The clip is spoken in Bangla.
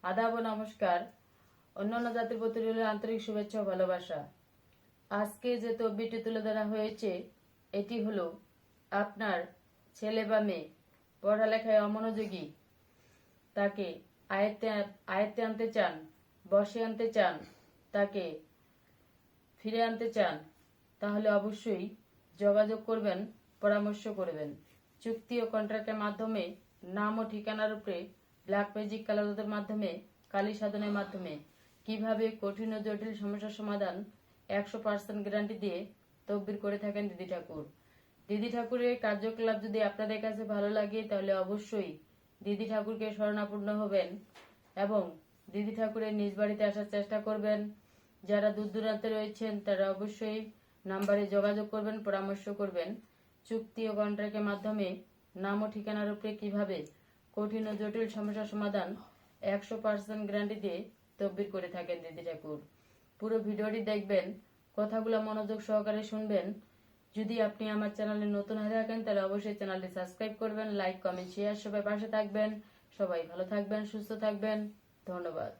আদাব ও নমস্কার। অন্যান্য জাতির প্রতি রইল আন্তরিক শুভেচ্ছা ও ভালোবাসা। আজকে যে তদবিরটি তুলে ধরা হয়েছে এটি হলো আপনার ছেলে বা মেয়ে পড়ালেখায় অমনোযোগী, তাকে আয়ত্তে আনতে চান, বশে আনতে চান, তাকে ফিরে আনতে চান, তাহলে অবশ্যই যোগাযোগ করবেন, পরামর্শ করবেন। চুক্তি ও কন্ট্রাক্টের মাধ্যমে নাম ও ঠিকানার উপরে ব্ল্যাক ম্যাজিক কালারদের মাধ্যমে কালী সাধনের মাধ্যমে কিভাবে কঠিন ও জটিল সমস্যার সমাধান 100% গ্যারান্টি দিয়ে তদবির করে থাকেন দিদি ঠাকুর। দিদি ঠাকুরের কার্যকলাপ যদি আপনাদের কাছে ভালো লাগে তাহলে অবশ্যই দিদি ঠাকুরকে শরণাপন্ন হবেন এবং দিদি ঠাকুরের নিজ বাড়িতে আসার চেষ্টা করবেন। যারা দূর দূরান্তে রয়েছেন তারা অবশ্যই নাম্বারে যোগাযোগ করবেন, পরামর্শ করবেন। চুক্তি ও কন্ট্রাক্টের মাধ্যমে নাম ও ঠিকানার উপরে কিভাবে কঠিন ও জটিল সমস্যার সমাধান 100% গ্যারান্টি দিয়ে তদবির করে থাকেন দিদি ঠাকুর। পুরো ভিডিওটি দেখবেন, কথাগুলো মনোযোগ সহকারে শুনবেন। যদি আপনি আমার চ্যানেলে নতুন হয়ে থাকেন তাহলে অবশ্যই চ্যানেলটি সাবস্ক্রাইব করবেন, লাইক কমেন্ট শেয়ার, সবাই পাশে থাকবেন। সবাই ভালো থাকবেন, সুস্থ থাকবেন। ধন্যবাদ।